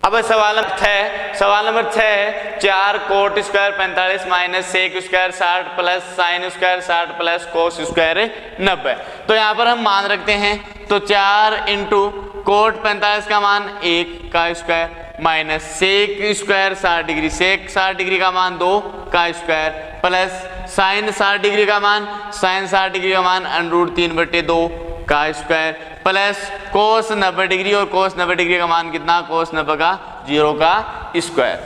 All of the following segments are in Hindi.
अब सवाल नंबर 6 है 4 cot square 45 minus sec square 60 plus sine square 60 plus cos square 90। तो यहाँ पर हम मान रखते हैं, तो 4 इंटू कोट 45 का मान 1 का square minus sec square 60 degree, sec 60 degree का मान 2 का स्क्वायर प्लस साइन 60 डिग्री का मान √3/2 का स्क्वायर प्लस कोस 90 डिग्री, और कोस 90 डिग्री का मान कितना, कोस 90 का 0 का स्क्वायर।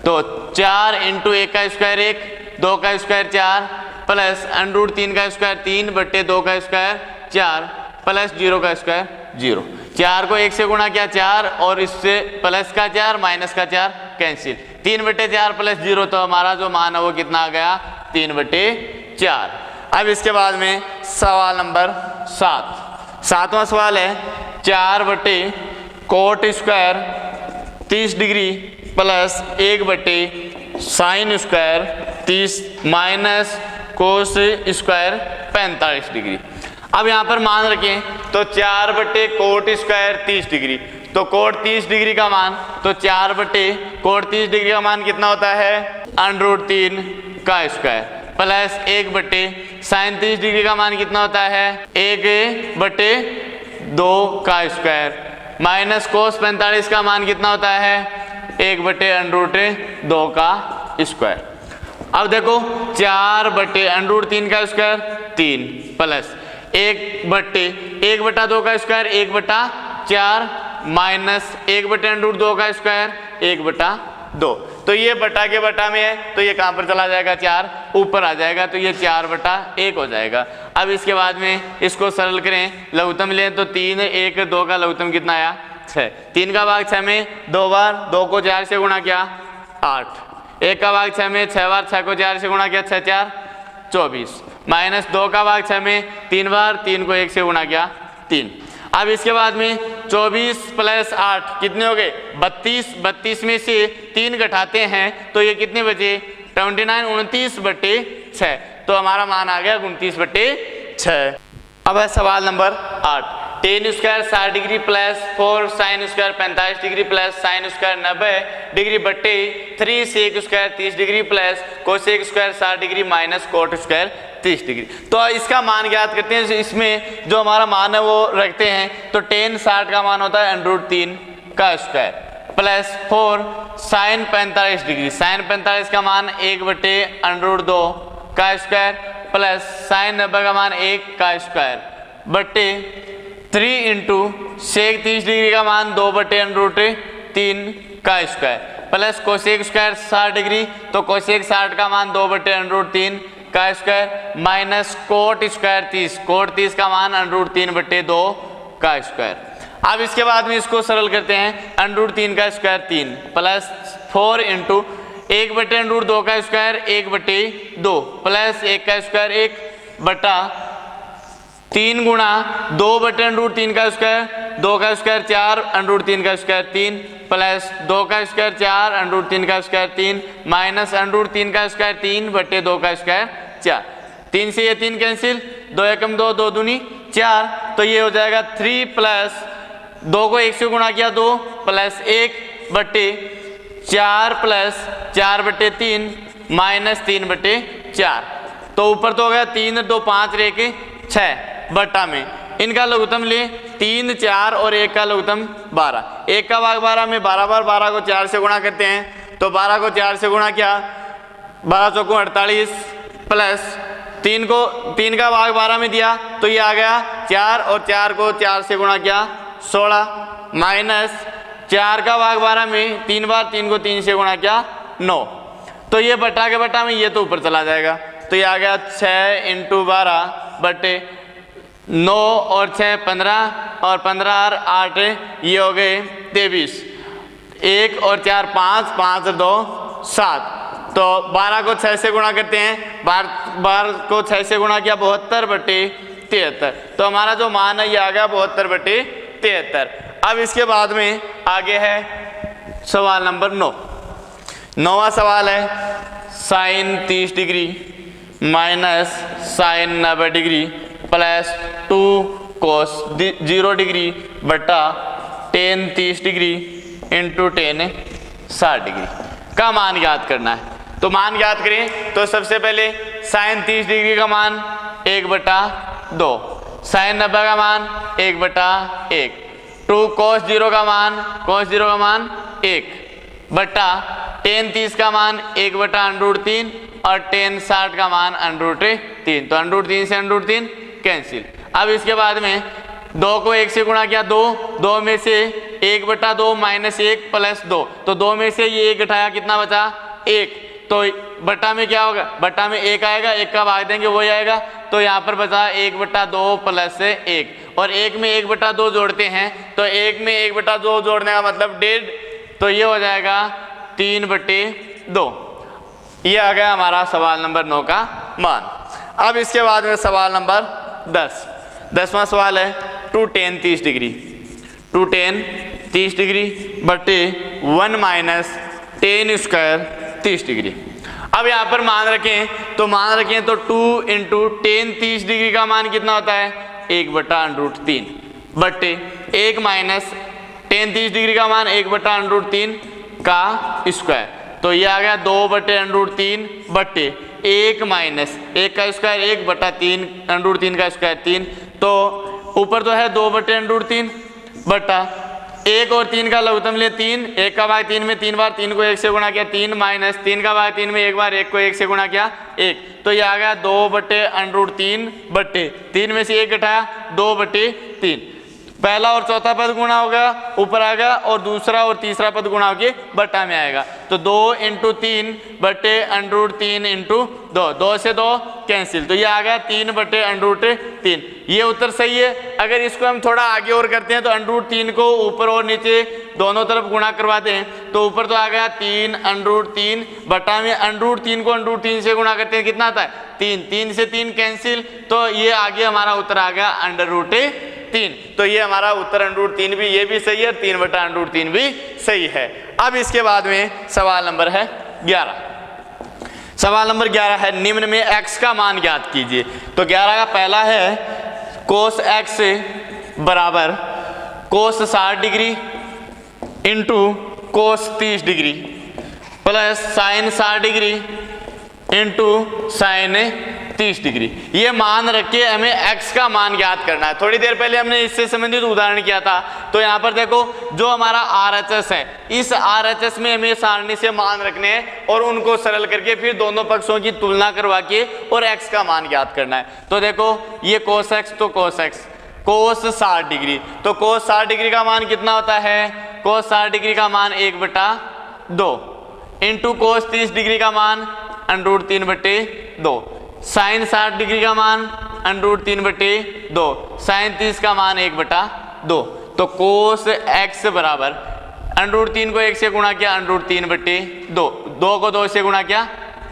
तो 4 इंटू 1 का स्क्वायर 1, 2 का स्क्वायर 4 प्लस √3 का स्क्वायर 3/2 का स्क्वायर 4 प्लस 0 का स्क्वायर 0। 4 को 1 से गुणा किया 4, और इससे प्लस का 4 माइनस का 4 कैंसिल, 3/4 प्लस 0, तो हमारा जो मान है वो कितना आ गया 3/4। अब इसके बाद में सवाल नंबर 7वां सवाल है 4 cot square 30 degree plus 1 sign square 30 minus cos square 45 degree. अब यहाँ पर मान रखें, तो 4 कोट स्क्वायर 30 डिग्री, तो कोट 30 डिग्री का मान, तो 4 कोट 30 डिग्री का मान कितना होता है √3 का स्क्वायर प्लस 1 साइन 30 डिग्री का मान कितना होता है 1/2 का स्क्वायर माइनस कोस 45 का मान कितना होता है 1/√2 का स्क्वायर। अब देखो 4/√3 का स्क्वायर 3 प्लस 1/2 का स्क्वायर 1/4 माइनस 1/√2 का स्क्वायर 1/2। तो ये बटा के बटा में है, तो ये कहाँ पर चला जाएगा 4 ऊपर आ जाएगा, तो ये 4/1 हो जाएगा। अब इसके बाद में इसको सरल करें, लघुत्तम लें, तो 3 1 2 का लघुत्तम कितना आया 6, 3 का भाग 6 में 2 बार, 2 को 4 से गुणा किया 8, 1 का भाग 6 में 6 बार, 6 को 4 से गुणा किया 6 4 24 माइनस 2 का भाग 6 में 3 बार, 3 को 1 से गुणा किया 3। अब इसके बाद में 24 प्लस 8 कितने हो गए 32, 32 में से 3 घटाते हैं तो ये कितने बचे 29 29/6, तो हमारा मान आ गया 29/6। अब है सवाल number 8 tan square 60 degree plus 4 sine square 45 degree plus sine square 90 degree बट्टे 3 sec square 30 degree plus cosec square 60 degree minus cot square 30 degree. तो इसका मान ज्ञात करते हैं, इसमें जो हमारा मान है वो रखते हैं, तो tan 60 का मान होता है √3 का square plus 4 sine 45 degree, sine 45 का मान 1/√2 का स्क्वायर प्लस साइन 90 का मान 1 का स्क्वायर बट्टे 3 इंटू सेक 30 डिग्री का मान 2/√3 का square plus cosec square 60 degree, तो कोसेक 60 का मान 2/√3 का square minus cot square 30, cot 30 का मान √3/2 का स्क्वायर। अब इसके बाद में इसको सरल करते हैं, √3 का स्क्वायर 3 प्लस 4 इंटू 1/√2 का स्क्वायर 1/2 प्लस 1 का स्क्वायर 1 बटा 3 गुणा 2/√3 का स्क्वायर 2 का स्क्वायर 4 √3 का स्क्वायर 3 प्लस 2 का स्क्वायर 4 √3 का स्क्वायर 3 माइनस √3 का स्क्वायर 3/2 का स्क्वायर 4। 3 से ये 3 कैंसिल, 2 एकम 2, 2 दूनी 4, तो ये हो जाएगा 3 प्लस 2 को 1 से गुणा किया 2 प्लस 1/4 प्लस 4/3 माइनस 3/4। तो ऊपर तो हो गया 3 2 5 रह के 6 बटा में इनका लघुत्तम ले 3 4 और 1 का लघुत्तम 12, 1 का भाग 12 में 12 बार 12 को 4 से गुणा करते हैं, तो 12 को 4 से गुणा किया 12 चौको 48 प्लस 3 को 3 का भाग 12 में दिया, तो ये आ गया 4 और 4 को 4 से गुणा किया 16 माइनस 4 का भाग 12 में 3 बार 3 को 3 से गुणा किया 9, तो ये बटा के बटा में ये तो ऊपर चला जाएगा, तो ये आ गया 6 इंटू 12 बटे 9 और 6 15 और 15 और 8 ये हो गए 23, 1 और 4 5 5 और 2 7, तो 12 को 6 से गुणा करते हैं, 12 को 6 से गुणा किया 72/73, तो हमारा जो मान है ये आ गया 72/73। अब इसके बाद में आगे है सवाल नंबर 9। 9वां सवाल है sine 30 degree minus sine 90 degree plus 2 cos 0 degree बटा tan 30 degree into tan 60 degree का मान ज्ञात करना है। तो मान ज्ञात करें तो सबसे पहले साइन 30 डिग्री का मान 1/2, साइन 90 का मान 1/1, टू cos 0 का मान 1 बटा टेन 30 का मान 1/√3 और टेन 60 का मान √3। तो √3 से √3 कैंसिल। अब इसके बाद में 2 को 1 से गुणा किया, 2 में से 1/2 माइनस 1 प्लस 2, तो 2 में से ये 1 घटाया, कितना बचा 1। तो बट्टा में क्या होगा, बट्टा में 1 आएगा, 1 का भाग देंगे वही आएगा। तो यहाँ पर बचा 1/2 प्लस 1, और 1 में 1/2 जोड़ते हैं तो 1 में 1/2 जोड़ने का मतलब 1.5, तो ये हो जाएगा 3/2। ये आ गया हमारा सवाल नंबर 9 का मान। अब इसके बाद में सवाल नंबर 10वां सवाल है 2 tan 30 डिग्री, 2 tan 30 डिग्री बटे 1 माइनस टेन स्क्वायर 30 डिग्री। अब यहाँ पर मान रखें तो 2 इंटू टेन 30 डिग्री का मान कितना होता है 1/√3 बटे 1 माइनस टेन 30 डिग्री का मान 1/√3 का स्क्वायर। तो ये आ गया 2/√3 बटे 1 माइनस 1 का स्क्वायर 1/3 √3 का स्क्वायर 3। तो ऊपर तो है 2/√3 बटा 1 और 3 का लघुत्तम ले 3, 1 का भाग 3 में 3 बार, 3 को 1 से गुणा किया 3 माइनस 3 का भाग 3 में 1 बार, 1 को 1 से गुणा किया 1। तो ये आ गया 2/√3 बटे 3 में से 1 घटाया 2/3। पहला और चौथा पद गुणा होगा ऊपर आ गया, और दूसरा और तीसरा पद गुणा होके बट्टा में आएगा। तो 2 इंटू 3 बटे √3 इंटू 2 से 2 कैंसिल। तो ये आ गया 3/√3। ये उत्तर सही है। अगर इसको हम थोड़ा आगे और करते हैं तो √3 को ऊपर और नीचे दोनों तरफ गुणा करवाते हैं तो ऊपर तो आ गया 3/√3 बटा में √3 को √3 से गुणा करते हैं, कितना आता है 3, 3 से 3 कैंसिल। तो ये आगे हमारा उत्तर आ गया √3। तो ये हमारा उत्तर √3 भी, ये भी सही है, 3/√3 भी सही है। अब इसके बाद में सवाल नंबर है 11। सवाल नंबर 11 है निम्न में x का मान ज्ञात कीजिए। तो 11 का पहला है cos x बराबर cos 60 degree into cos 30 degree plus sin 60 degree into sin 30 degree. ये मान रख के हमें x का मान ज्ञात करना है। थोड़ी देर पहले हमने इससे संबंधित उदाहरण किया था। तो यहाँ पर देखो जो हमारा RHS है, इस RHS में हमें सारणी से मान रखने हैं और उनको सरल करके फिर दोनों पक्षों की तुलना करवा के और x का मान ज्ञात करना है। तो देखो ये cos x, तो cos x cos 60 डिग्री, तो cos 60 डिग्री का मान कितना होता है, cos 60 डिग्री का मान 1/2 इंटू cos 30 डिग्री का मान √3/2, साइन 60 डिग्री का मान √3/2, साइन 30 का मान 1/2। तो cos x बराबर √3 को 1 से गुणा किया √3/2, 2 को 2 से गुणा किया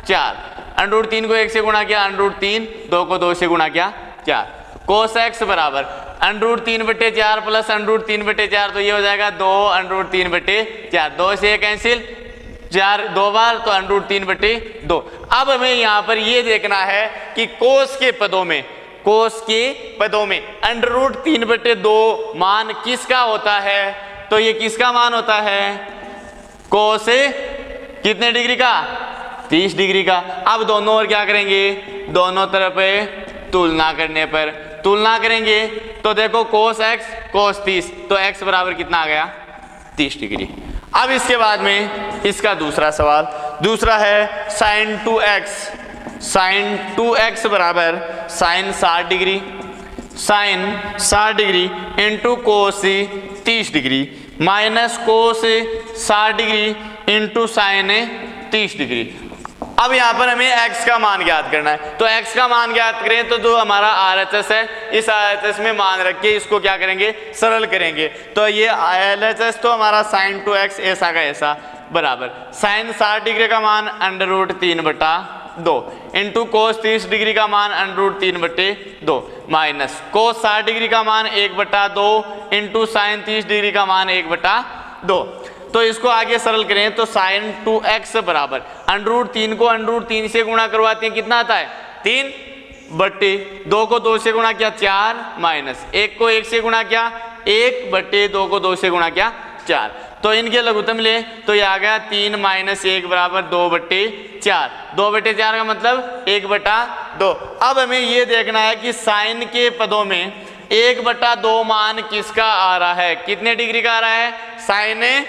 4, √3 को 1 से गुणा किया √3, 2 को 2 से गुणा किया 4। cos x बराबर √3/4 प्लस √3/4, तो ये हो जाएगा 2 √3/4, 2 से कैंसिल 4 2 बार, तो √3/2। अब हमें यहाँ पर ये देखना है कि कोस के पदों में √3/2 मान किसका होता है। तो ये किसका मान होता है, कोस कितने डिग्री का, 30 डिग्री का। अब दोनों और क्या करेंगे, दोनों तरफ तुलना करेंगे तो देखो cos x cos 30, तो x बराबर कितना आ गया 30 डिग्री। अब इसके बाद में इसका दूसरा सवाल, दूसरा है sin 2x बराबर sin 60 degree into cos 30 degree minus cos 60 degree into sin 30 degree. अब यहाँ पर हमें x का मान ज्ञात करना है। तो x का मान ज्ञात करें तो जो हमारा RHS है, इस RHS में मान रख के इसको क्या करेंगे, सरल करेंगे। तो ये LHS तो हमारा sin 2x ऐसा का ऐसा बराबर sin 60 डिग्री का मान √3/2 इंटू cos 30 डिग्री का मान √3/2 माइनस cos 60 डिग्री का मान 1/2 इंटू sin 30 डिग्री का मान 1/2। तो इसको आगे सरल करें तो sin 2x बराबर √3 को √3 से गुणा करवाते हैं, कितना आता है 3/2 को 2 से गुणा किया 4 माइनस 1 को 1 से गुणा किया 1/2 को 2 से गुणा किया 4, तो इनके लघुत्तम ले तो ये आ गया 3 - 1 बराबर 2/4। 2/4 का मतलब 1/2। अब हमें ये देखना है कि साइन के पदों में 1/2 मान किसका आ रहा है, कितने डिग्री का आ रहा है, साइन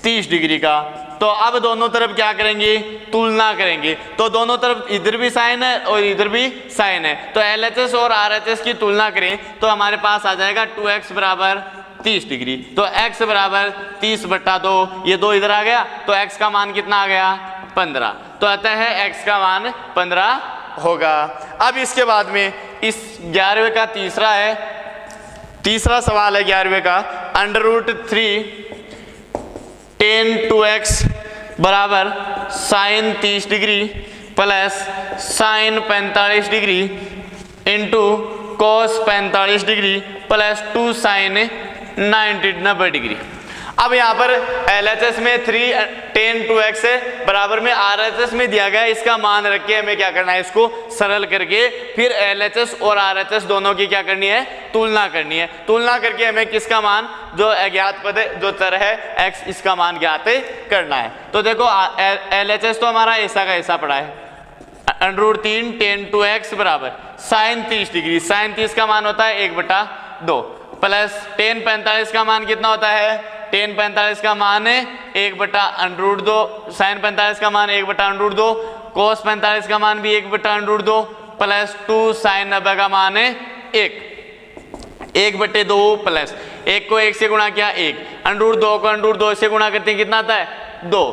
30 डिग्री का। तो अब दोनों तरफ क्या करेंगे, तुलना करेंगे। तो दोनों तरफ इधर भी साइन है और इधर भी साइन है, तो LHS और RHS की तुलना करें तो हमारे पास आ जाएगा 2x बराबर 30 डिग्री। तो x बराबर 30/2, ये 2 इधर आ गया, तो x का मान कितना आ गया, 15। तो अतः है x का मान 15 होगा। अब इसके बाद में इस 11वें का तीसरा सवाल है 11वें का, √3 tan 2x बराबर sine 30 degree plus sine 45 degree into cos 45 degree plus 2 sine 90 degree. अब यहाँ पर LHS में 3 tan 2x है, बराबर में RHS में दिया गया, इसका मान रख के हमें क्या करना है, इसको सरल करके फिर LHS और RHS दोनों की क्या करनी है, तुलना करनी है। तुलना करके हमें किसका मान, जो अज्ञात पद है, जो चर है x, इसका मान ज्ञात करना है। तो देखो LHS तो हमारा ऐसा का ऐसा पड़ा है, √3 tan 2x बराबर साइन 30 डिग्री, साइन 30 का मान होता है 1/2 प्लस tan 45 का मान कितना होता है, tan 45 का मान है 1/√2, साइन 45 का मान 1/√2, cos 45 का मान भी 1/√2 प्लस 2 साइन 90 का मान है 1/2 प्लस 1 को 1 से गुणा किया 1, √2 को √2 से गुणा करते हैं कितना आता है 2,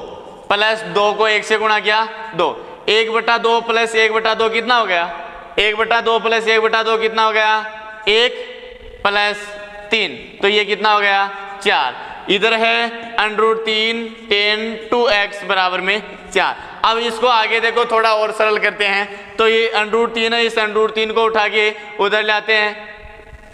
प्लस 2 को 1 से गुणा किया 2, 1/2 प्लस 1/2 कितना हो गया, 1/2 प्लस 1/2 कितना हो गया 1 प्लस 3, तो ये कितना हो गया 4। इधर है √3 tan 2x बराबर में 4। अब इसको आगे देखो थोड़ा और सरल करते हैं, तो ये √3 है, इस √3 को उठा के उधर लाते हैं,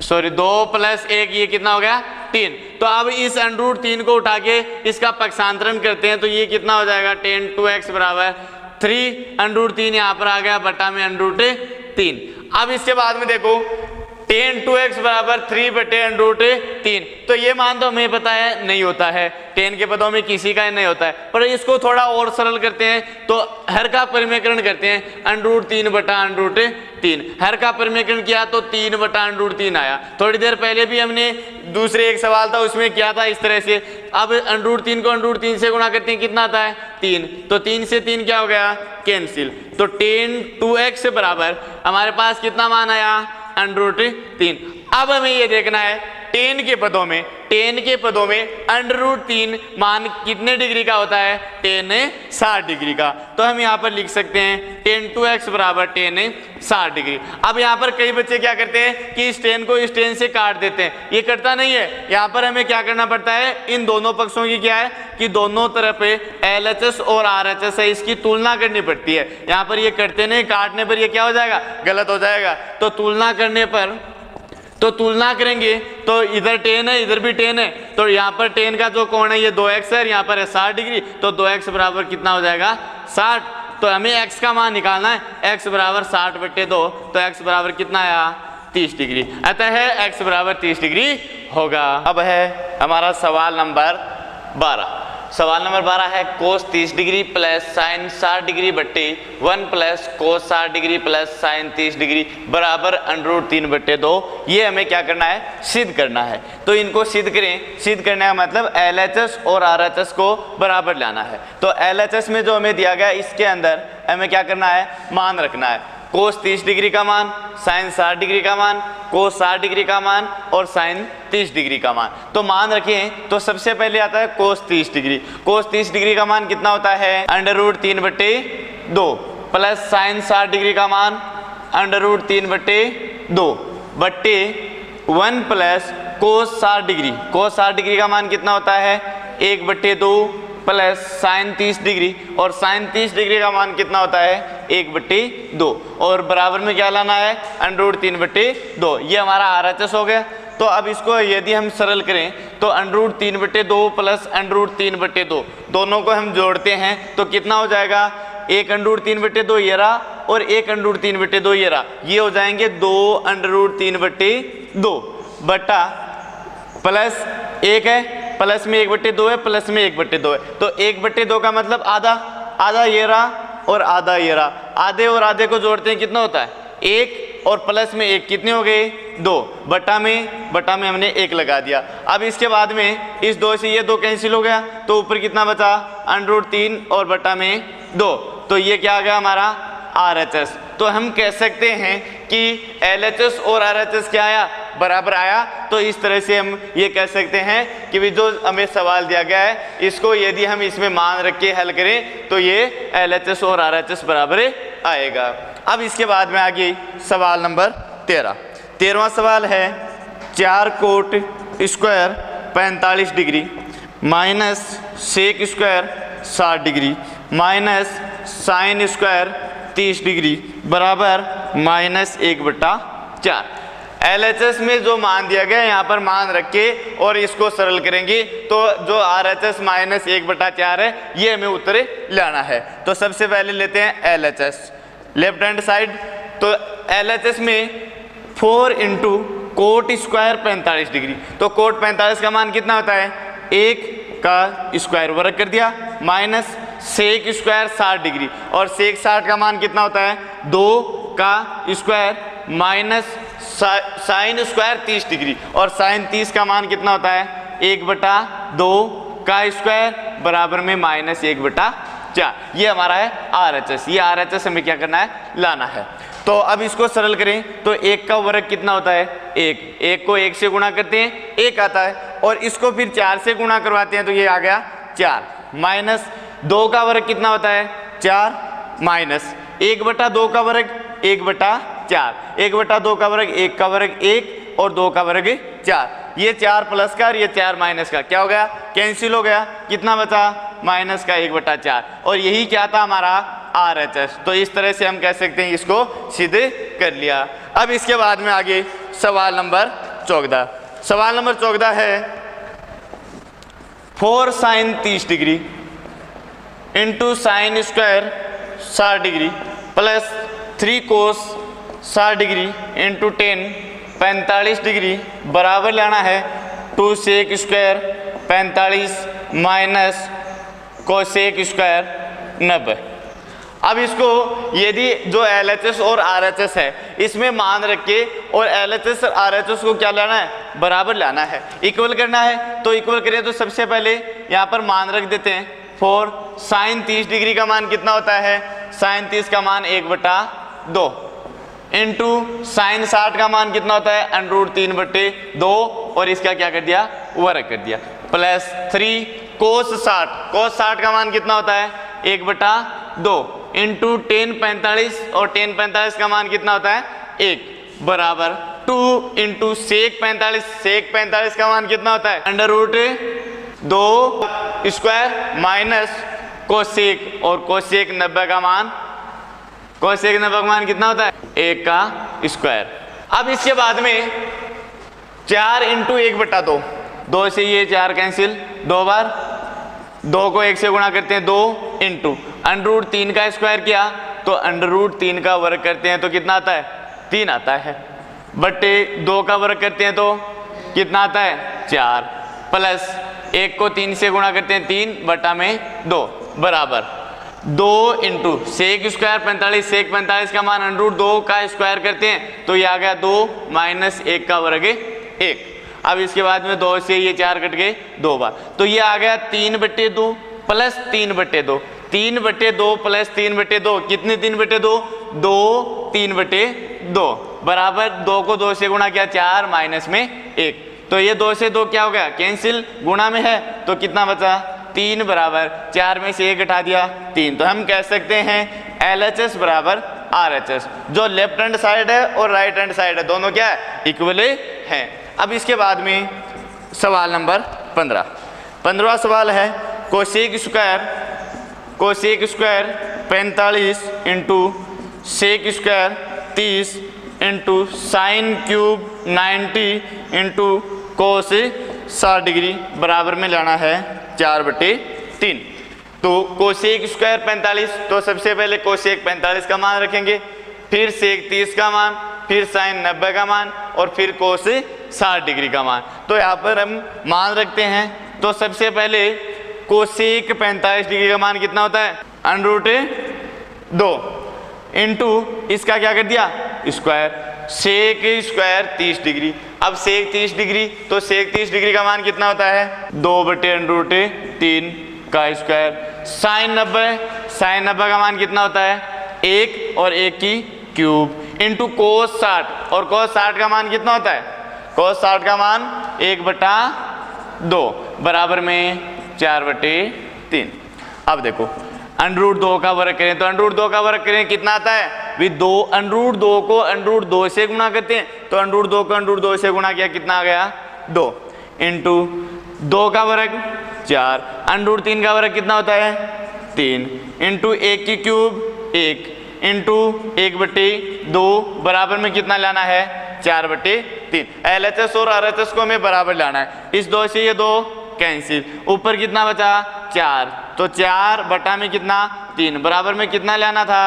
सॉरी 2 प्लस 1, ये कितना हो गया 3। तो अब इस √3 को उठा के इसका पक्षांतरण करते हैं, तो ये कितना हो जाएगा tan 2x बराबर 3, √3 यहाँ पर आ गया बटा में √3। अब इसके बाद में देखो tan 2x बराबर 3/√3, तो ये मान तो हमें पता है नहीं होता है, tan के पदों में किसी का नहीं होता है, पर इसको थोड़ा और सरल करते हैं, तो हर का परिमेयकरण करते हैं, √3/√3, हर का परिमेयकरण किया तो 3/√3 आया। थोड़ी देर पहले भी हमने दूसरे एक सवाल था उसमें किया था इस तरह से। अब √3 को √3 से गुणा करते हैं कितना आता है 3, तो 3 से 3 क्या हो गया कैंसिल, तो tan 2x बराबर हमारे पास कितना मान आया √3। अब हमें ये देखना है tan के पदों में √3 मान कितने डिग्री का होता है, tan 60 डिग्री का। तो हम यहाँ पर लिख सकते हैं tan 2x बराबर tan 60 डिग्री। अब यहाँ पर कई बच्चे क्या करते हैं कि इस tan को इस tan से काट देते हैं, ये करता नहीं है। यहाँ पर हमें क्या करना पड़ता है, इन दोनों पक्षों की क्या है कि दोनों तरफ LHS और RHS है, इसकी तुलना करनी पड़ती है। यहाँ पर ये करते नहीं, काटने पर ये क्या हो जाएगा, गलत हो जाएगा। तो तुलना करने पर, तो तुलना करेंगे तो इधर tan है, इधर भी tan है, तो यहाँ पर tan का जो कोण है ये 2x है, यहाँ पर है 60 डिग्री, तो 2x बराबर कितना हो जाएगा 60। तो हमें x का मान निकालना है, x बराबर 60/2, तो x बराबर कितना आया 30 डिग्री। अतः है x बराबर 30 डिग्री होगा। अब है हमारा सवाल नंबर 12। सवाल नंबर 12 है cos 30 degree plus sign 60 degree बट्टे 1 plus cos 60 degree plus sine 30 degree बराबर √3/2। ये हमें क्या करना है, सिद्ध करना है। तो इनको सिद्ध करें, सिद्ध करने का मतलब LHS और RHS को बराबर लाना है। तो LHS में जो हमें दिया गया इसके अंदर हमें क्या करना है, मान रखना है, cos 30 डिग्री का मान, साइन 60 डिग्री का मान, cos 60 डिग्री का मान और साइन 30 डिग्री का मान। तो मान रखें तो सबसे पहले आता है cos 30 डिग्री। cos 30 डिग्री का मान कितना होता है √3/2 प्लस साइन 60 डिग्री का मान √3/2 बट्टे 1 plus cos 60 degree. cos 60 degree का मान कितना होता है 1/2 प्लस साइन 30 डिग्री, और साइन 30 डिग्री का मान कितना होता है 1/2, और बराबर में क्या लाना है √3/2। ये हमारा RHS हो गया। तो अब इसको यदि हम सरल करें तो √3/2 प्लस √3/2 दोनों को हम जोड़ते हैं तो कितना हो जाएगा, 1 √3/2 ये रहा और 1 √3/2 ये रहा, ये हो जाएंगे 2 √3/2 बटा प्लस 1 है, प्लस में 1/2 है, प्लस में 1/2 है, तो 1/2 का मतलब आधा, आधा ये रहा और आधा ये रहा, आधे और आधे को जोड़ते हैं कितना होता है 1 और प्लस में 1 कितने हो गए 2, बटा में हमने 1 लगा दिया। अब इसके बाद में इस 2 से ये 2 कैंसिल हो गया, तो ऊपर कितना बचा √3 और बटा में 2, तो ये क्या आ गया हमारा RHS। तो हम कह सकते हैं कि LHS और RHS क्या आया बराबर आया। तो इस तरह से हम ये कह सकते हैं कि भी जो हमें सवाल दिया गया है इसको यदि हम इसमें मान रख के हल करें तो ये LHS और RHS बराबर आएगा। अब इसके बाद में आगे सवाल नंबर 13वां सवाल है 4 cot square 45 degree minus sec square 60 degree minus sine square 30 degree बराबर -1/4। LHS में जो मान दिया गया यहाँ पर मान रख के और इसको सरल करेंगे तो जो RHS -1/4 है ये हमें उत्तर लाना है। तो सबसे पहले लेते हैं LHS लेफ्ट हैंड साइड। तो LHS में 4 × कोट स्क्वायर 45 डिग्री, तो कोट 45 का मान कितना होता है 1 का स्क्वायर वर्ग कर दिया माइनस सेक स्क्वायर 60 डिग्री और सेक 60 का मान कितना होता है 2 का square minus sine square 30 degree और साइन 30 का मान कितना होता है 1/2 का स्क्वायर बराबर में -1/4। ये हमारा है RHS। ये RHS हमें क्या करना है लाना है। तो अब इसको सरल करें तो 1 का वर्ग कितना होता है 1 को 1 से गुणा करते हैं 1 आता है और इसको फिर 4 से गुणा करवाते हैं तो ये आ गया 4 माइनस 2 का वर्ग कितना होता है 4 माइनस 1/2 का वर्ग 1/4 1/2 का वर्ग 1 का वर्ग 1 और 2 का वर्ग 4। ये 4 प्लस का और ये 4 माइनस का क्या हो गया कैंसिल हो गया, कितना बचा माइनस का 1/4 और यही क्या था हमारा RHS। तो इस तरह से हम कह सकते हैं इसको सिद्ध कर लिया। अब इसके बाद में आगे सवाल नंबर 14। सवाल नंबर 14 है 4 sine 30 degree into sine square 60 degree plus 3 cos 60 degree into 10 45 degree बराबर लाना है 2 sec square 45 minus cosec square 90। अब इसको यदि जो LHS और RHS है इसमें मान रख के और LHS और RHS को क्या लाना है बराबर लाना है, इक्वल करना है। तो इक्वल करें तो सबसे पहले यहाँ पर मान रख देते हैं 4 साइन 30 डिग्री का मान कितना होता है साइन 30 का मान 1/2 इंटू साइन 60 का मान कितना होता है √3/2 और इसका क्या कर दिया वर्ग कर दिया प्लस 3 कोस 60 का मान कितना होता है 1/2 इंटू 10 45 और 10 45 का मान कितना होता है 1 बराबर 2 इंटू सेक 45 का मान कितना होता है √2 स्क्वायर माइनस कोसेक और कोसेक 90 का मान कितना होता है 1 का स्क्वायर। अब इसके बाद में 4 इंटू 1/2 2 से ये 4 कैंसिल 2 बार 2 को 1 से गुणा करते हैं 2 इंटू √3 का स्क्वायर किया तो √3 का वर्ग करते हैं तो कितना आता है 3 आता है बटे 2 का वर्ग करते हैं तो कितना आता है 4 प्लस 1 को 3 से गुणा करते हैं 3/2 बराबर 2 इंटू सेक स्क्वायर 45 सेक 45 का मान √2 का स्क्वायर करते हैं तो ये आ गया 2 माइनस 1 का वर्ग 1। अब इसके बाद में 2 से ये 4 कट गए 2 बार तो ये आ गया 3/2 प्लस 3/2 3/2 प्लस 3/2 कितने 3/2 2 3/2 बराबर 2 को 2 से गुणा किया 4 माइनस में 1 तो ये 2 से 2 क्या हो गया कैंसिल गुणा में है तो कितना बचा 3 बराबर 4 में से 1 घटा दिया 3। तो हम कह सकते हैं LHS बराबर RHS। जो लेफ्ट हैंड साइड है और राइट हैंड साइड है दोनों क्या है इक्वल हैं। अब इसके बाद में सवाल नंबर 15वां सवाल है cosec square 45 into sec square 30 into sine cube 90 into cos 60 degree बराबर में लाना है 4/3। तो कोसेक स्क्वायर 45 तो सबसे पहले कोसेक 45 का मान रखेंगे फिर सेक 30 का मान फिर साइन 90 का मान और फिर कोस 60 डिग्री का मान। तो यहाँ पर हम मान रखते हैं। तो सबसे पहले कोसेक 45 डिग्री का मान कितना होता है, √2 इंटू इसका क्या कर दिया स्क्वायर, सेक स्क्वायर 30 डिग्री। अब सेक 30 डिग्री, तो सेक 30 डिग्री का मान कितना होता है 2/√3 का स्क्वायर। साइन 90 का मान कितना होता है 1 और 1 की क्यूब इंटू कोस 60, और कोस 60 का मान कितना होता है, कोस 60 का मान 1/2 बराबर में 4/3। अब देखो √2 का वर्ग करें, तो √2 का वर्ग करें कितना आता है भी 2, √2 को √2 से गुणा करते हैं, तो √2 को √2 से गुणा किया कितना आ गया 2 इंटू 2 का वर्ग 4, √3 का वर्ग कितना होता है 3 इंटू 1 की क्यूब 1 इंटू 1/2 बराबर में कितना लाना है 4/3। LHS और RHS को हमें बराबर लाना है, इस 2 से ये 2 कैंसिल, ऊपर कितना बचा 4, तो 4 बटा में कितना 3 बराबर में कितना लेना था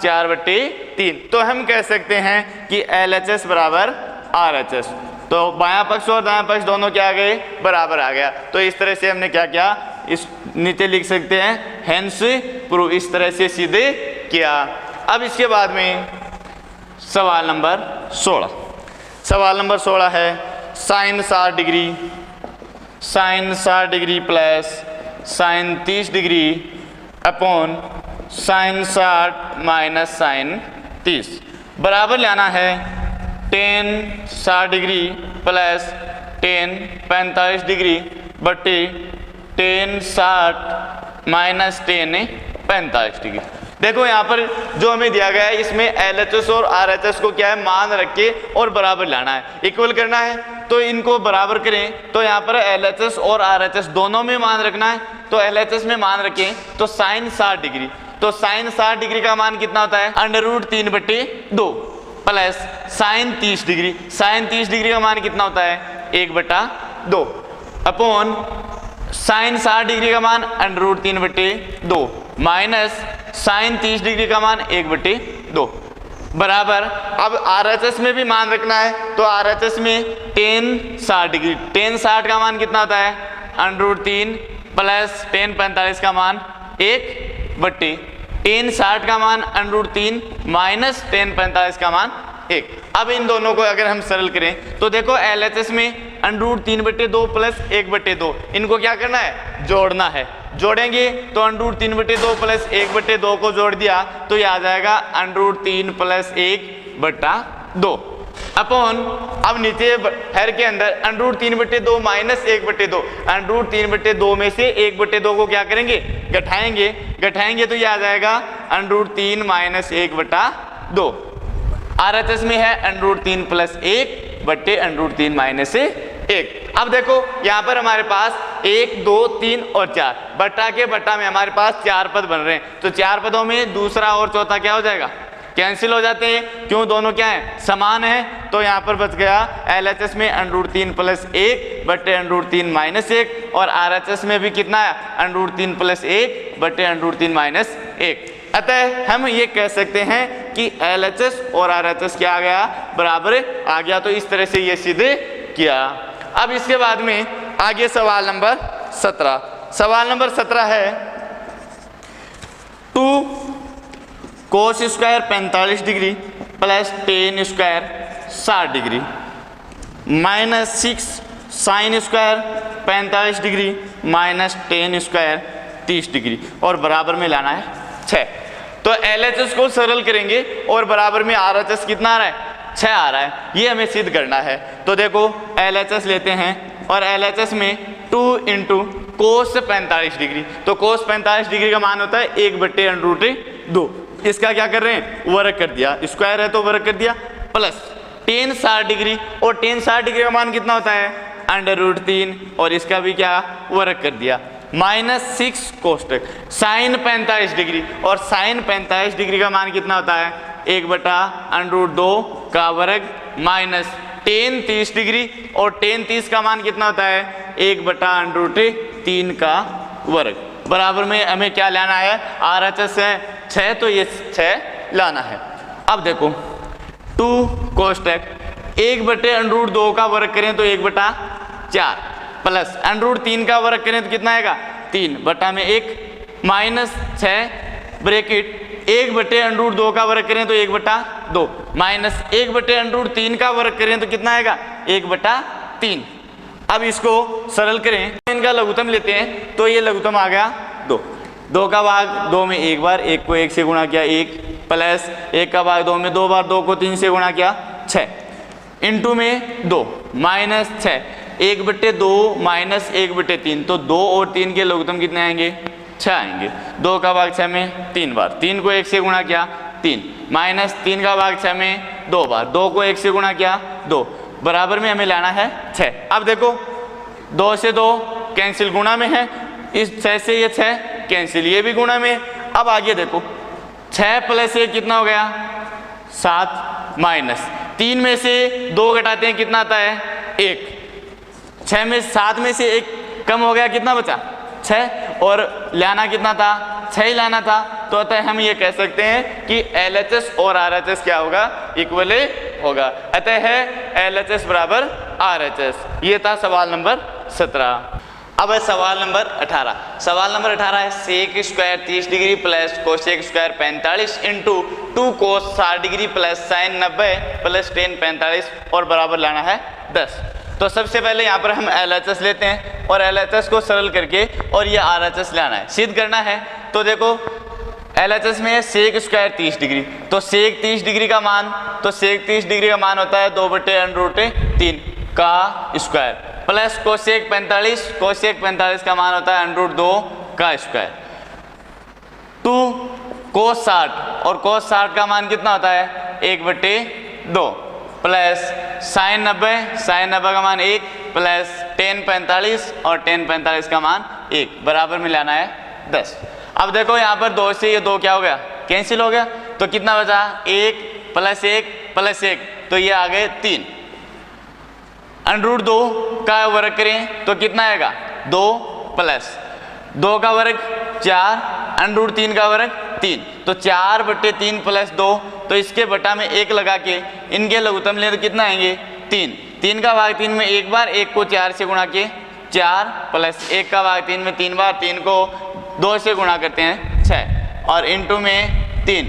4/3। तो हम कह सकते हैं कि LHS बराबर RHS, तो बायां पक्ष और दायां पक्ष दोनों क्या आ गए बराबर आ गया। तो इस तरह से हमने क्या किया, इस नीचे लिख सकते हैं हेंस प्रूव, इस तरह से सीधे किया। अब इसके बाद में सवाल नंबर 16, सवाल नंबर 16 है sine 60 degree, sine 60 degree plus sine 30 degree upon sine 60 minus sine 30 बराबर लाना है tan 60 degree plus tan 45 degree बटे टेन 60 माइनस टेन 45 डिग्री। देखो यहाँ पर जो हमें दिया गया है इसमें LHS और RHS को क्या है मान रख के और बराबर लाना है, इक्वल करना है। तो इनको बराबर करें तो यहाँ पर LHS और RHS दोनों में मान रखना है। तो LHS में मान रखें तो साइन 60 डिग्री, तो साइन 60 डिग्री का मान कितना होता है √3/2 plus sine 30 degree, sine 30 degree का मान कितना होता है 1/2 अपॉन साइन 60 डिग्री का मान √3/2 माइनस साइन 30 डिग्री का मान 1/2 बराबर। अब RHS में भी मान रखना है, तो RHS में टेन 60 डिग्री, टेन 60 का मान कितना होता है √3 प्लस टेन 45 का मान 1/, टेन 60 का मान √3 माइनस टेन 45 का मान 1। अब इन दोनों को अगर हम सरल करें तो देखो LHS में √3/2 प्लस 1/2, इनको क्या करना है जोड़ना है, जोड़ेंगे तो √3/2 प्लस 1/2 को जोड़ दिया तो ये आ जाएगा √3 प्लस 1/2 अपॉन, अब नीचे हर के अंदर √3/2 माइनस 1/2, √3/2 में से 1/2 को क्या करेंगे घटाएंगे तो ये आ जाएगा √3 माइनस 1/2। RHS में है √3 प्लस 1/√3 माइनस 1। अब देखो यहाँ पर हमारे पास 1 2 3 और 4 बटा के बटा में हमारे पास 4 पद बन रहे हैं, तो 4 पदों में दूसरा और चौथा क्या हो जाएगा कैंसिल हो जाते हैं, क्यों दोनों क्या है समान है। तो यहाँ पर बच गया LHS में √3 प्लस 1/√3 माइनस 1 और RHS में भी कितना है √3 प्लस 1/√3 माइनस 1। अतः हम ये कह सकते हैं कि LHS और RHS क्या आ गया बराबर आ गया। तो इस तरह से ये सीधे किया। अब इसके बाद में आगे सवाल नंबर 17, सवाल नंबर 17 है 2 cos square 45 degree plus ten square 60 degree minus 6 sign square 45 degree minus ten square 30 degree और बराबर में लाना है 6। तो LHS को सरल करेंगे और बराबर में RHS कितना आ रहा है 6 आ रहा है, ये हमें सिद्ध करना है। तो देखो LHS लेते हैं और LHS में 2 इंटू कोस 45 डिग्री, तो कोस 45 डिग्री का मान होता है 1/√2। इसका क्या कर रहे हैं वर्ग कर दिया, स्क्वायर है तो वर्ग कर दिया, प्लस टेन 60 डिग्री और टेन 60 डिग्री का मान कितना होता है √3 और इसका भी क्या वर्ग कर दिया, माइनस 6 कोष्टक साइन 45 डिग्री और साइन 45 डिग्री का मान कितना होता है 1/√2 का वर्ग माइनस टेन 30 डिग्री और टेन 30 का मान कितना होता है 1/√3 का वर्ग। बराबर में हमें क्या लाना है RHS है 6, तो ये 6 लाना है। अब देखो 2 कोष्टक 1/√2 का वर्ग करें तो 1/4 प्लस √3 का वर्ग करें तो कितना आएगा 3/1 माइनस 6 ब्रैकेट 1/√2 का वर्ग करें तो 1/2 माइनस 1/√3 का वर्ग करें तो कितना आएगा 1/3। अब इसको सरल करें, इनका लघुत्तम लेते हैं तो ये लघुत्तम आ गया 2 का भाग 2 में एक बार, 1 को 1 से गुणा किया 1 प्लस 1 का भाग 2 में 2 बार, 2 को 3 से गुणा किया 6 इंटू में 2 माइनस 6 1/2 माइनस 1/3 तो 2 और 3 के लघुत्तम कितने आएंगे 6 आएंगे। 2 का भाग 6 में 3 बार, 3 को 1 से गुणा किया 3 माइनस 3 का भाग 6 में 2 बार, 2 को 1 से गुणा किया 2 बराबर में हमें लाना है 6। अब देखो 2 से 2 कैंसिल गुणा में है, इस 6 से ये 6 कैंसिल, ये भी गुणा में। अब आगे देखो 6 प्लस 1 कितना हो गया 7 माइनस 3 में से 2 घटाते हैं कितना आता है 1, 6 में 7 में से 1 कम हो गया कितना बचा 6 और लाना कितना था 6 ही लाना था। तो अतः हम ये कह सकते हैं कि LHS और RHS क्या होगा इक्वल होगा। अतः है LHS बराबर RHS। ये था सवाल नंबर 17। अब है सवाल नंबर 18। सवाल नंबर 18 है sec square 30 degree plus cosec square 45 into 2 cos 60 degree plus sine 90 plus tan 45 और बराबर लाना है 10। तो सबसे पहले यहाँ पर हम LHS लेते हैं और LHS को सरल करके और ये RHS लाना है, सिद्ध करना है। तो देखो LHS में है सेक स्क्वायर 30 डिग्री, तो सेक 30 डिग्री का मान, तो सेक 30 डिग्री का मान होता है 2/√3 का स्क्वायर प्लस कोसेक 45, कोसेक 45 का मान होता है √2 का स्क्वायर 2 कोस 60 और कोस 60 का मान कितना होता है 1/2 प्लस साइन 90 का मान 1 प्लस टेन 45 और टेन 45 का मान 1 बराबर में लाना है 10। अब देखो यहाँ पर 2 से ये 2 क्या हो गया कैंसिल हो गया, तो कितना बचा 1 प्लस 1 प्लस 1 तो ये आ गए 3। √2 का वर्ग करें तो कितना आएगा 2 प्लस 2 का वर्ग 4 √3 का वर्ग 3 तो 4/3 प्लस 2 तो इसके बटा में 1 लगा के इनके लघुत्तम लें तो कितना आएंगे 3। 3 का भाग 3 में एक बार, 1 को 4 से गुणा किए 4 प्लस 1 का भाग 3 में 3 बार, 3 को 2 से गुणा करते हैं 6 और इंटू में 3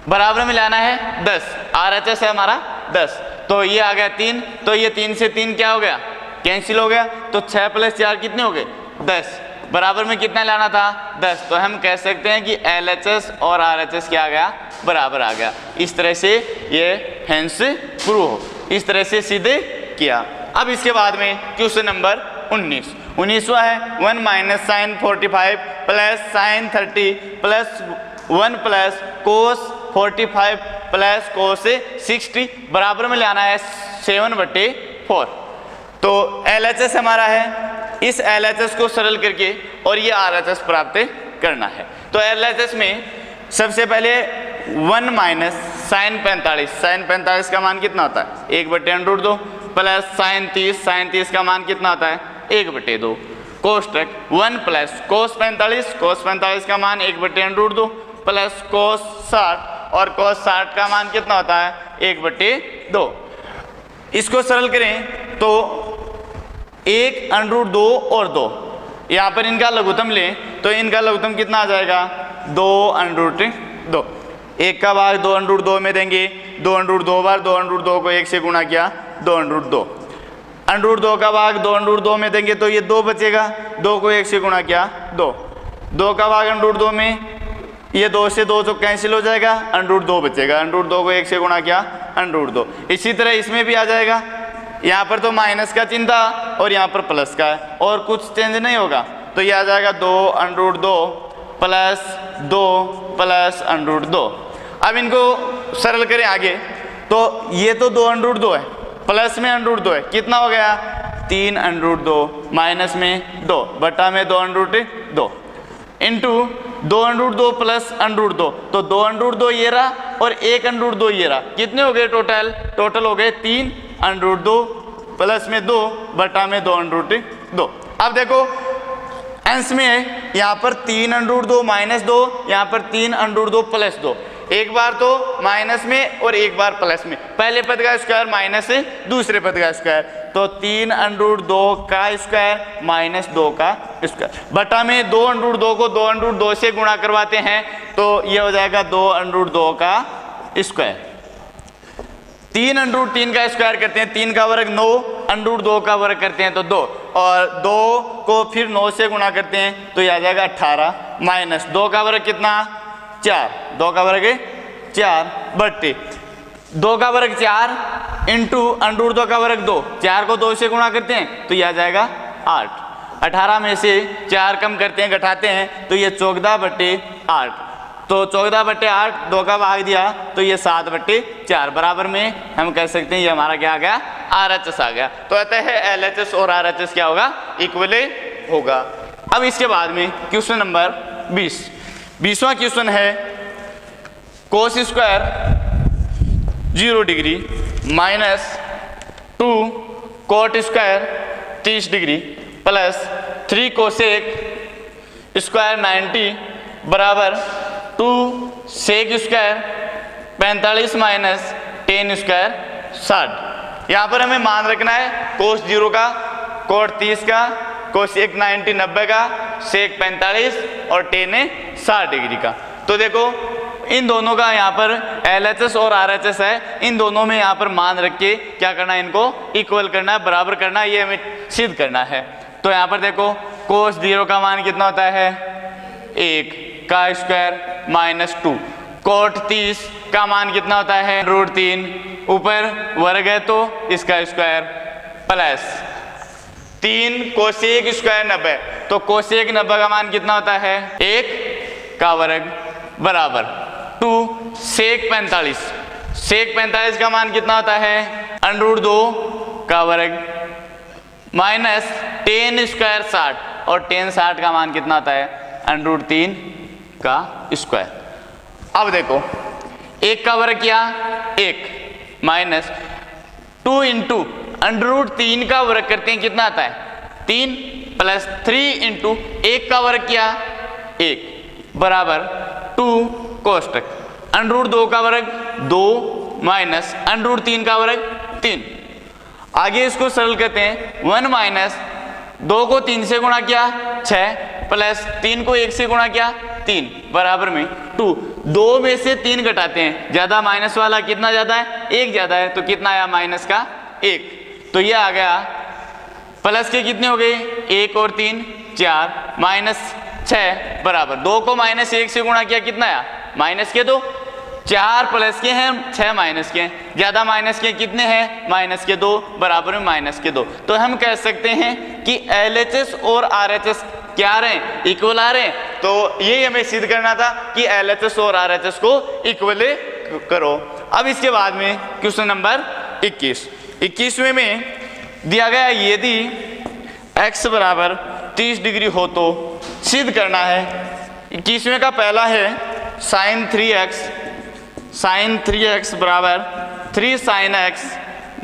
बराबर में लाना है 10। RHS है हमारा 10 तो ये आ गया 3, तो ये 3 से 3 क्या हो गया कैंसिल हो गया, तो 6 प्लस 4 कितने हो गए 10 बराबर में कितना लाना था 10। तो हम कह सकते हैं कि LHS और RHS क्या आ गया बराबर आ गया। इस तरह से ये हेंस प्रूव हो, इस तरह से सीधे किया। अब इसके बाद में क्वेश्चन नंबर 19वां है 1 minus sine 45 plus sine 30 plus 1 plus cos 45 plus cos 60 बराबर में लाना है 7/4। तो LHS हमारा है, इस LHS को सरल करके और ये RHS प्राप्त करना है। तो LHS में सबसे पहले 1 माइनस साइन 45 का मान कितना होता है 1/√2 प्लस साइन 30 का मान कितना होता है 1/2 कोष्टक 1 प्लस कोस 45 का मान 1/√2 प्लस कोस 60 और कोस 60 का मान कितना होता है 1/2। इसको सरल करें तो 1/2 और 2 यहाँ पर इनका लघुत्तम लें तो इनका लघुत्तम कितना आ जाएगा 2/2। 1 का भाग 2/2 में देंगे, 2/2 बार, 2/2 को 1 से गुणा किया 2/2। √2 का भाग 2/2 में देंगे तो ये 2 बचेगा, 2 को 1 से गुणा किया 2 का भाग √2 में ये 2 से 2 तो कैंसिल हो जाएगा, √2 बचेगा, √2 को 1 से गुणा किया √2। इसी तरह इसमें भी आ जाएगा, यहाँ पर तो माइनस का चिन्ह था और यहाँ पर प्लस का है और कुछ चेंज नहीं होगा, तो ये आ जाएगा 2/2 प्लस 2 प्लस √2। अब इनको सरल करें आगे तो ये तो 2/2 है, प्लस में √2 है, कितना हो गया 3/2 माइनस में 2 बटा में 2/2 इंटू 2/2 प्लस √2 तो 2/2 ये रहा और 1/2 ये रहा, कितने हो गए टोटल हो गए 3/2 प्लस में 2 बटा में 2/2। अब देखो अंश में है यहाँ पर 3/2 माइनस 2, यहाँ पर 3/2 प्लस 2, एक बार तो माइनस में और एक बार प्लस में, पहले पद का स्क्वायर माइनस दूसरे पद का स्क्वायर, तो 3√2 का स्क्वायर माइनस 2 का स्क्वायर बटा में 2√2 को 2√2 से गुणा करवाते हैं तो ये हो जाएगा 2√2 का स्क्वायर। 3√3 का स्क्वायर करते हैं, 3 का वर्ग 9, √2 का वर्ग करते हैं तो 2, और 2 को फिर 9 से गुणा करते हैं तो ये आ जाएगा 18, माइनस 2 का वर्ग कितना 4, 2 का वर्ग 4 बट्टे 2 का वर्ग 4 इंटू √2 का वर्ग 2, 4 को 2 से गुणा करते हैं तो ये आ जाएगा 8, 18 में से 4 कम करते हैं घटाते हैं तो ये 14/8, तो 14/8 2 का भाग दिया तो ये 7/4 बराबर में हम कह सकते हैं ये हमारा क्या आ गया RHS आ गया। तो अतः LHS और RHS क्या होगा इक्वले होगा। अब इसके बाद में क्वेश्चन नंबर 20वां क्वेश्चन है cos square 0 degree minus 2 coat square 30 degree plus 3 cosec square 90 बराबर 2 सेक स्क्वायर 45 माइनस 10 स्क्वायर 60। यहाँ पर हमें मान रखना है कोस 0 का, कोट 30 का, कोसेक 90 का, सेक 45 और 10 60 डिग्री का। तो देखो इन दोनों का यहाँ पर LHS और RHS है, इन दोनों में यहाँ पर मान रख के क्या करना है, इनको इक्वल करना है, बराबर करना है, ये हमें सिद्ध करना है। तो यहाँ पर देखो कोस 0 का मान कितना होता है 1 का स्क्वायर माइनस 2, कोट 30 का मान कितना होता है √3, ऊपर वर्ग है तो इसका स्क्वायर प्लस 3 कोसेक स्क्वायर 90, तो कोसेक 90 का मान कितना होता है 1 का वर्ग बराबर 2 सेक 45, सेक 45 का मान कितना होता है √2 का वर्ग माइनस 10 स्क्वायर 60, और 10 60 का मान कितना होता है √3 का स्क्वायर। अब देखो 1 का वर्ग किया 1 माइनस 2 इंटू √3 का वर्ग करते हैं कितना आता है 3, प्लस 3 इंटू 1 का वर्ग किया 1 बराबर 2 कोष्टक √2 का वर्ग 2 माइनस √3 का वर्ग 3। आगे इसको सरल करते हैं 1 माइनस 2 को 3 से गुणा किया 6 प्लस 3 को 1 से गुणा किया 3 बराबर में 2, 2 में से 3 घटाते हैं, ज्यादा माइनस वाला कितना ज्यादा है 1 ज्यादा है, तो कितना आया माइनस का 1, तो ये आ गया प्लस के कितने हो गए 1 और 3 4 माइनस 6 बराबर 2 को माइनस 1 से गुणा किया कितना आया माइनस के 2, 4 प्लस के हैं 6 माइनस के हैं, ज्यादा माइनस के कितने हैं माइनस के 2 बराबर में माइनस के 2। तो हम कह सकते हैं कि LHS और RHS क्या आ रहे हैं इक्वल आ रहे हैं। तो ये हमें सिद्ध करना था कि LHS और RHS को इक्वल करो। अब इसके बाद में क्वेश्चन नंबर 21वें में दिया गया यदि x बराबर 30 डिग्री हो तो सिद्ध करना है। 21वें का पहला है sin 3x बराबर 3 sin x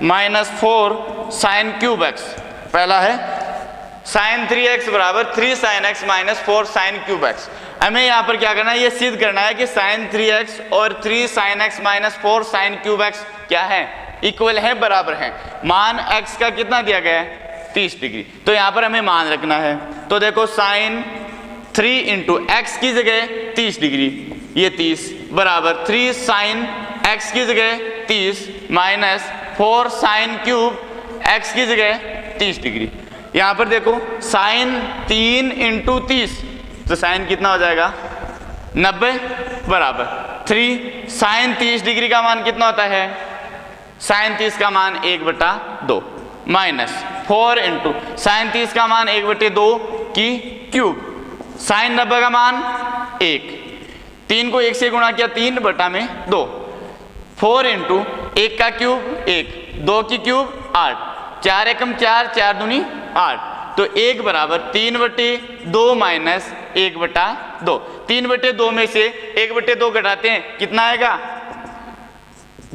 minus 4 sin cube x। पहला है sin 3x बराबर 3 sin x minus 4 sin cube x। हमें यहाँ पर क्या करना है ये सिद्ध करना है कि sin 3x और 3 sin x minus 4 sin cube x क्या है इक्वल है, बराबर है। मान x का कितना दिया गया है 30 डिग्री, तो यहाँ पर हमें मान रखना है। तो देखो sin 3 इंटू एक्स की जगह 30 डिग्री, ये 30 बराबर 3 sin x की जगह 30 माइनस 4 sin क्यूब x की जगह 30 डिग्री। यहाँ पर देखो sin 3 इंटू 30, तो sin कितना हो जाएगा 90 बराबर 3 sin 30 डिग्री का मान कितना होता है sin 30 का मान 1/2 माइनस 4 इंटू sin 30 का मान 1/2 की क्यूब, sin 90 का मान 1, 3 को 1 से गुणा किया 3/2, 4 इंटू 1 का क्यूब 1, 2 की क्यूब 8, 4 एकम 4, 4 दूनी 8, तो 1 बराबर 3/2 माइनस 1/2। 3/2 में से 1/2 घटाते हैं कितना आएगा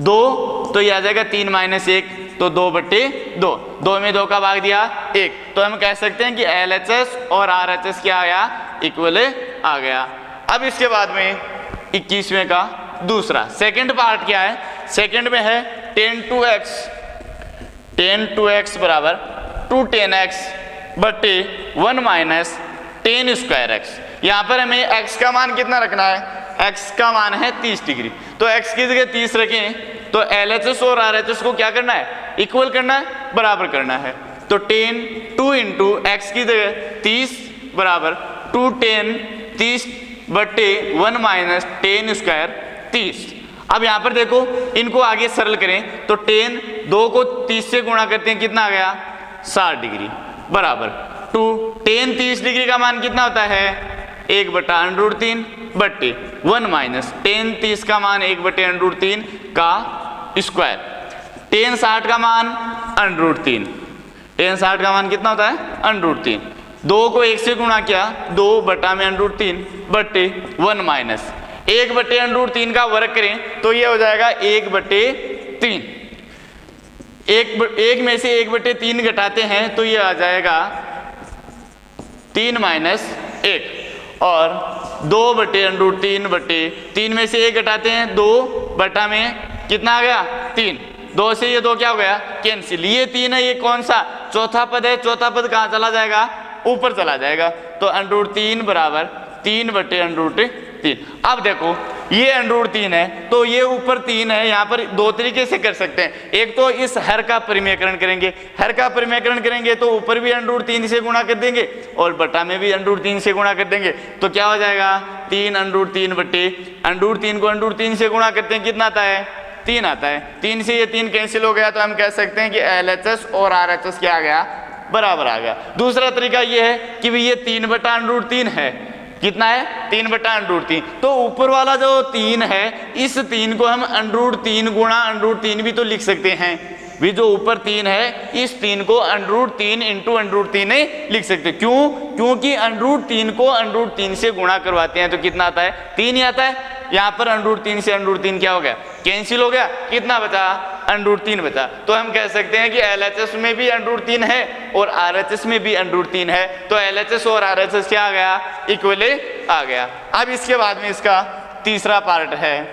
2, तो ये आ जाएगा 3 माइनस 1, तो 2/2, 2 में 2 का भाग दिया 1। तो हम कह सकते हैं कि LHS और RHS क्या आया इक्वल आ गया। अब इसके बाद में 21वें का दूसरा सेकंड पार्ट क्या है, सेकंड में है tan 2x बराबर 2 tan x बटे 1 माइनस tan स्क्वायर x। यहाँ पर हमें x का मान कितना रखना है, x का मान है 30 डिग्री, तो x की जगह 30 रखें तो LHS और RHS को क्या करना है, इक्वल करना है, बराबर करना है। तो tan 2 इंटू एक्स की जगह 30 बराबर 2 tan 30 बटे 1 माइनस tan स्क्वायर 30। अब यहाँ पर देखो इनको आगे सरल करें तो tan 2 को 30 से गुणा करते हैं, कितना आ गया 60 डिग्री बराबर 2 tan 30 डिग्री का मान कितना होता है 1/√3 बटे 1 माइनस tan 30 का मान 1/√3 का स्क्वायर, tan 60 का मान √3, tan 60 का मान कितना होता है √3, 2 को 1 से गुणा किया 2/√3 बटे 1 माइनस 1/√3 का वर्ग करें तो ये हो जाएगा 1/3, एक में से 1/3 घटाते हैं तो ये आ जाएगा 3 माइनस 1 और 2/√3 बटे 3 में से 1 घटाते हैं 2 बटा में कितना आ गया 3, 2 से ये 2 क्या हो गया कैंसिल, ये 3 है, ये कौन सा चौथा पद है, चौथा पद कहाँ चला जाएगा ऊपर चला जाएगा, तो √3 बराबर 3/√3। अब देखो ये √3 है तो ये ऊपर 3 है, यहाँ पर दो तरीके से कर सकते हैं, एक तो इस हर का परिमेयकरण करेंगे, हर का परिमेयकरण करेंगे तो ऊपर भी √3 से गुणा कर देंगे और बटा में भी √3 से गुणा कर देंगे, तो क्या हो जाएगा 3/√3 बटे √3 को √3 से गुणा करते हैं कितना आता है 3 आता है, 3 से ये 3 कैंसिल हो गया तो हम कह सकते हैं कि LHS और RHS क्या आ गया बराबर आ गया। दूसरा तरीका ये है कि भाई ये 3/√3 है, कितना है 3/√3, तो ऊपर वाला जो 3 है इस 3 को हम √3 गुणा √3 भी तो लिख सकते हैं, भी जो ऊपर 3 है इस 3 को √3 इंटू √3 लिख सकते, क्यों, क्योंकि √3 को √3 से गुणा करवाते हैं तो कितना आता है 3 ही आता है, यहाँ पर √3 से √3 क्या हो गया कैंसिल हो गया, कितना बचा √3 बचा, तो हम कह सकते हैं कि LHS में भी √3 है और RHS में भी √3 है, तो LHS और RHS क्या आ गया इक्वली आ गया। अब इसके बाद में इसका तीसरा पार्ट है,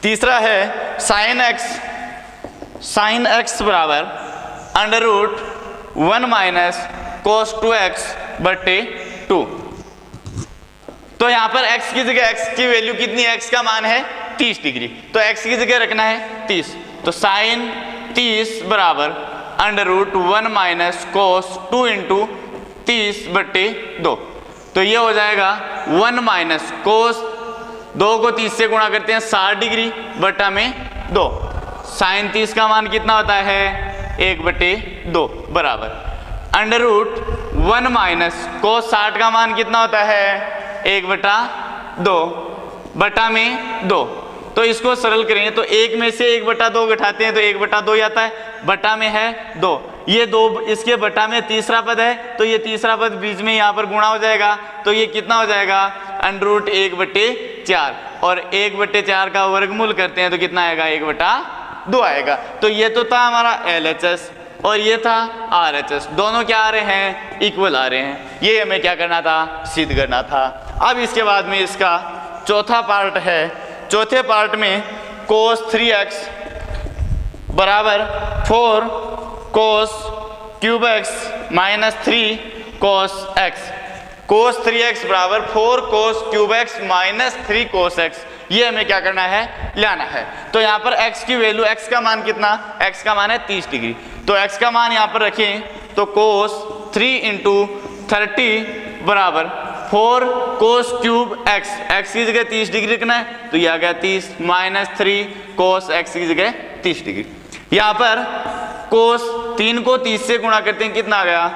तीसरा है sin x बराबर √1 माइनस cos 2x बटे 2। तो यहाँ पर x की जगह x की वैल्यू कितनी है, x का मान है 30 डिग्री, तो x की जगह रखना है 30, तो sin 30 बराबर √1 माइनस cos 2 इंटू 30 बटे 2, तो ये हो जाएगा 1 माइनस cos 2 को 30 से गुणा करते हैं 60 डिग्री बटा में 2, sin 30 का मान कितना होता है 1/2 बराबर √1 माइनस cos 60 का मान कितना होता है 1/2 बटा में 2, तो इसको सरल करेंगे तो 1 में से 1/2 घटाते हैं तो 1/2 ही आता है, बटा में है 2, ये 2 इसके बटा में तीसरा पद है तो ये तीसरा पद बीच में यहाँ पर गुणा हो जाएगा, तो ये कितना हो जाएगा √1/4 और 1/4 का वर्गमूल करते हैं तो कितना आएगा 1/2 आएगा। तो ये तो था हमारा LHS और ये था RHS, दोनों क्या आ रहे हैं इक्वल आ रहे हैं, ये हमें क्या करना था सिद्ध करना था। अब इसके बाद में इसका चौथा पार्ट है, चौथे पार्ट में cos 3x बराबर 4 cos cube x minus 3 cos x, cos 3x बराबर 4 cos cube x minus 3 cos x, ये हमें क्या करना है लाना है। तो यहाँ पर x की वैल्यू, x का मान कितना, x का मान है 30 डिग्री, तो x का मान यहाँ पर रखें तो cos 3 इंटू 30 बराबर 4 cos क्यूब x, x की जगह 30 डिग्री रखना है तो ये आ गया 30 माइनस 3 cos x की जगह 30 डिग्री, यहाँ पर cos 3 को 30 से गुणा करते हैं कितना आ गया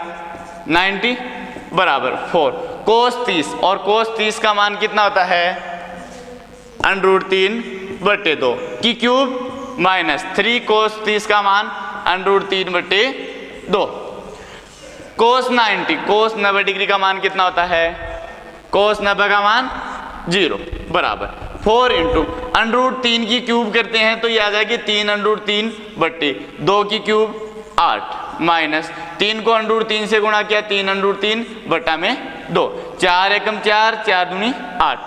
90 बराबर 4 cos 30 और cos 30 का मान कितना होता है √3/2 की क्यूब माइनस 3 cos 30 का मान √3/2, cos 90 cos 90 डिग्री का मान कितना होता है cos 90 का मान 0 बराबर 4 इंटू √3 की क्यूब करते हैं तो ये आ जाएगी 3√3/2 की क्यूब 8 माइनस 3 को √3 से गुणा किया 3√3 बटा में 2, 4 एकम 4, 4 दूनी 8,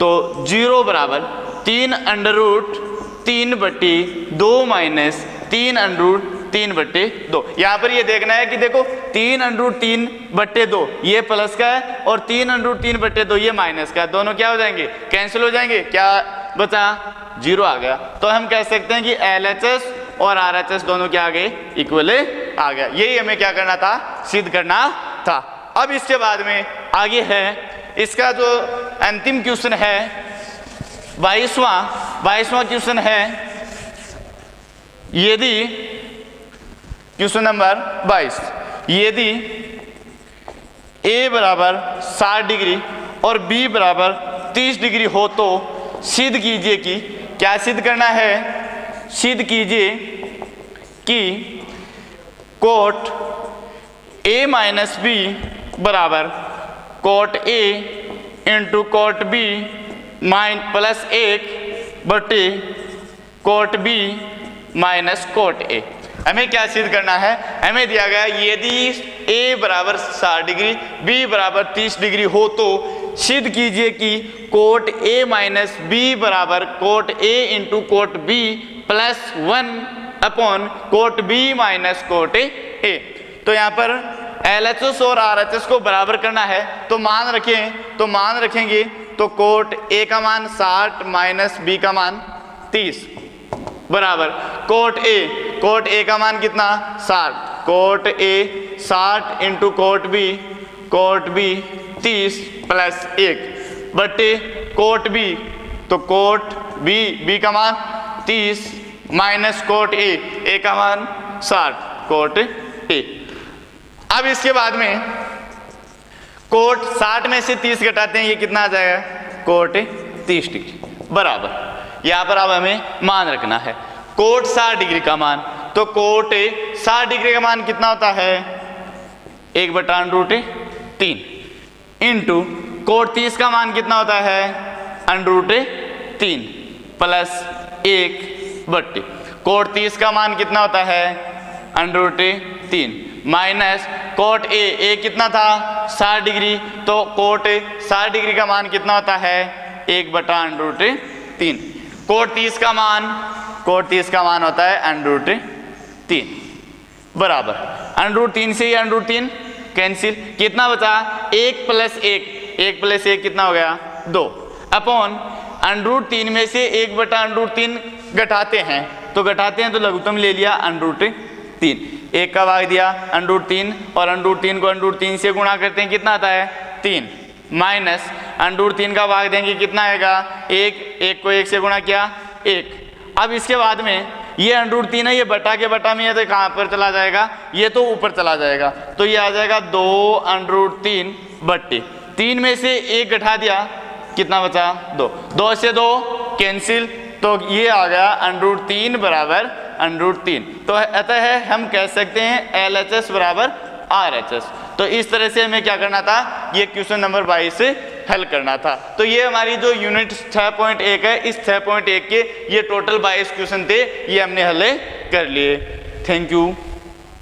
तो 0 बराबर 3√3/2 माइनस 3√3/2। यहाँ पर ये देखना है कि देखो 3√3/2 ये प्लस का है और 3√3/2 ये माइनस का है, दोनों क्या हो जाएंगे, कैंसिल हो जाएंगे, क्या बचा, 0 आ गया। तो हम कह सकते हैं कि LHS और RHS दोनों क्या आ गए, इक्वल आ गया। यही हमें क्या करना था, सिद्ध करना था। अब इसके बाद में आगे है इसका जो अंतिम क्वेश्चन है 22वां क्वेश्चन है, यदि क्वेश्चन नंबर 22, यदि A बराबर 60 डिग्री और B बराबर 30 डिग्री हो तो सिद्ध कीजिए कि, क्या सिद्ध करना है, सिद्ध कीजिए कि कोट A माइनस B बराबर cot A into cot B plus 1/, cot B minus cot A। हमें क्या सिद्ध करना है, हमें दिया गया यदि A बराबर 60 डिग्री B बराबर 30 डिग्री हो तो सिद्ध कीजिए कि कोट A माइनस B बराबर cot A into cot B plus 1 cot B minus cot A। तो यहाँ पर LHS और RHS को बराबर करना है, तो मान रखेंगे तो कोट A का मान 60 माइनस B का मान 30 बराबर कोट A का मान कितना, 60, cot A 60 into cot B 30 plus 1/, cot B, तो कोट B का मान 30 माइनस कोट A का मान 60, कोट A। अब इसके बाद में कोट 60 में से 30 घटाते हैं, ये कितना आ जाएगा, कोट 30 डिग्री बराबर। यहाँ पर अब हमें मान रखना है कोट 60 डिग्री का मान, तो कोट 60 डिग्री का मान कितना होता है, 1/√3 इंटू कोट 30 का मान कितना होता है, √3 प्लस 1/, कोट 30 का मान कितना होता है, √3 माइनस कोट A कितना था, 60 डिग्री, तो कोट 60 डिग्री का मान कितना होता है, 1/√3। कोट 30 का मान होता है √3 बराबर, √3 से ये √3 कैंसिल, कितना बचा, 1 प्लस 1 कितना हो गया, 2 अपॉन √3 में से 1/√3 घटाते हैं तो लघुत्तम ले लिया √3, 1 का भाग दिया √3 और √3 को √3 से गुणा करते हैं, कितना आता है, 3 माइनस √3 का भाग देंगे, कितना आएगा, 1 को 1 से गुणा किया 1। अब इसके बाद में ये √3 है, ये बटा के बटा में, ये तो कहाँ पर चला जाएगा, ये तो ऊपर चला जाएगा, तो ये आ जाएगा 2√3/, 3 में से 1 घटा दिया, कितना बचा, 2 से 2 कैंसिल, तो ये आ गया √3 बराबर √3। तो अतः हम कह सकते हैं LHS बराबर RHS। तो इस तरह से हमें क्या करना था, ये क्वेश्चन नंबर 22 हल करना था। तो ये हमारी जो यूनिट 6.1 है, इस 6.1 के ये टोटल 22 क्वेश्चन थे, ये हमने हल कर लिए। Thank you.